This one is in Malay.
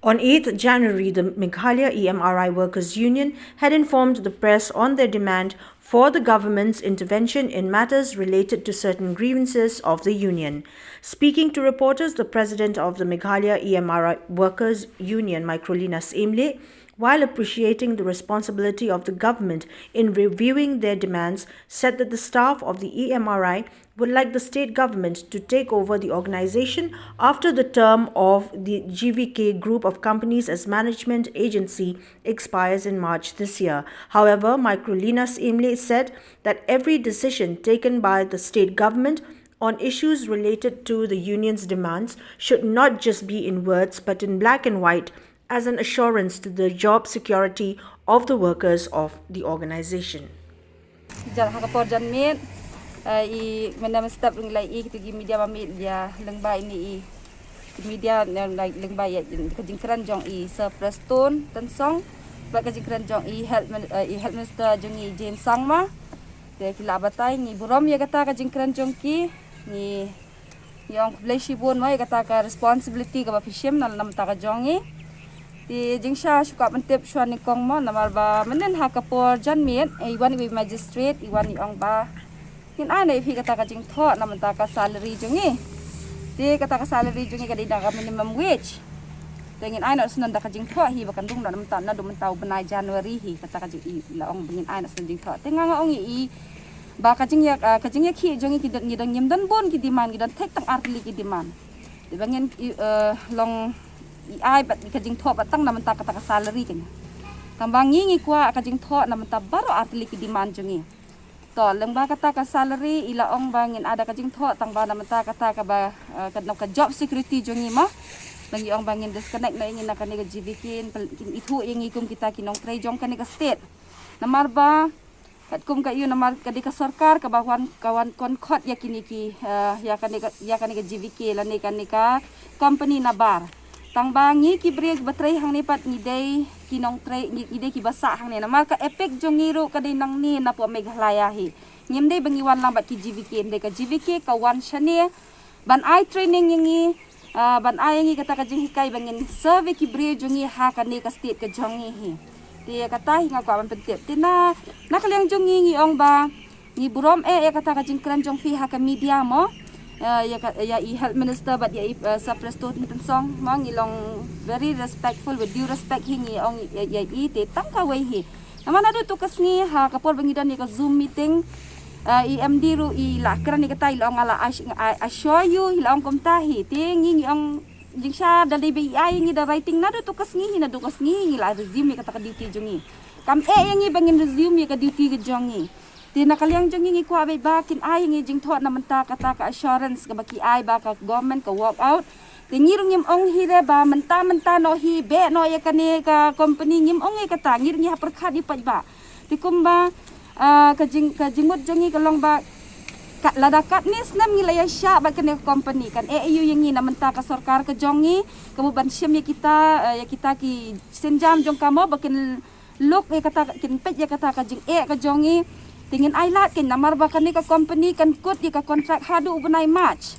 On 8th January, the Meghalaya EMRI Workers' Union had informed the press on their demand for the government's intervention in matters related to certain grievances of the union. Speaking to reporters, the president of the Meghalaya EMRI Workers' Union, Memriwu, while appreciating the responsibility of the government in reviewing their demands, said that the staff of the EMRI would like the state government to take over the organization after the term of the GVK group of companies as management agency expires in March this year. However, Memriwu said that every decision taken by the state government on issues related to the union's demands should not just be in words but in black and white, as an assurance to the job security of the workers of the organization. Media like lengba kejingkran jong surplus tone tensong bak kejingkran jong health minister jong James Sangma te kila batai ni burom ya kata kejingkran jong ki ni yang pleshi bon ma ya kata ka responsibility ka bafishim nal nam ta ka jong ti jingsha suka mentep shwani kong mo namar ba menen ha kapor janmiet iwan wi magistrate iwan ni ong ba kin ana ifi kata ka jing tho nam ta ka salary jong ti kata ka salary jong ka dida ka minimum wage tengin ana sunan da ka jing tho hi bakan dung nam ta na dum tau benai January hi kata ka jing la ong bengin ana sunan jing tho tenga nga ong i ba ka jing ya ki jong ki ni dang nyem dan bon ki demand ki dan tek tang artli ki demand ti bangin long ai bat kajing tho batang naman ta kata ka salary kanya tambang ngingi kwa kajing tho naman ta baro artli ki demand jongi to lengba kata ka salary ila ong bangin ada kajing tho tang ba naman ta kata ka ba kadno ka job security jongi ma langi ong bangin disconnect na ingin na kaniga GVK itu ingi kum kita kinong tray jong kaniga state namar ba kat kum ka iyo namar kadika sarkar ka bawan kawan konkot ya kiniki ya kaniga GVK lani kanika company na bar tang bangi ki break batray hang nipat ni day kinong tray ni day ki basa hang ni namar ka epic jongiro ka day nang ni na po Meghalaya hi ngim day bangiwan lang bat ki GVK day ka GVK ka wan shani ban ai training yingi ban ai ngi kata ka jing hikay bangin survey ki break jongi ha ka ni ka state ka jongi hi ti kata hinga ko ban pentip ti na nakalyang jongi ngi ong ba ni burom kata ka jing kran jong fi ha ka media mo ya health minister but ya suppress to tensong mang ilong very respectful with due respect hingi ong ya te tangka wei hi namana do to kasni ha kapor bangidan ni ka zoom meeting EMD ru ila kran ni kata ilong ala assure you ilong komtahi tingi ong jingsha dali bi ai ngi da writing na do to kasni na do kasni ila resume kata ka duty jongi kam yangi bangin resume ka duty ka jongi ti nakaliang jong ngi ko abay bakin ay ngi jing tho naman ta kata ka assurance ka baki ay ba ka government ka walk out ti ngirong yim ong hire ba menta no hi be no ya kani ka company ngim ong kata ngirong ha perkhadi pa ba ti kumba ka jingmut jong ngi kalong ba ka ladakat nis nam ngi laya sya ba kani company kan eu yang ngi naman ta ka sarkar ka jongi kamuban syam ya kita ki senjam jong kamo bakin look kata kin pet ya kata ka jing ka jongi tingin ay lat kin namar ba kani ka company kan kut ka contract hadu ubunay match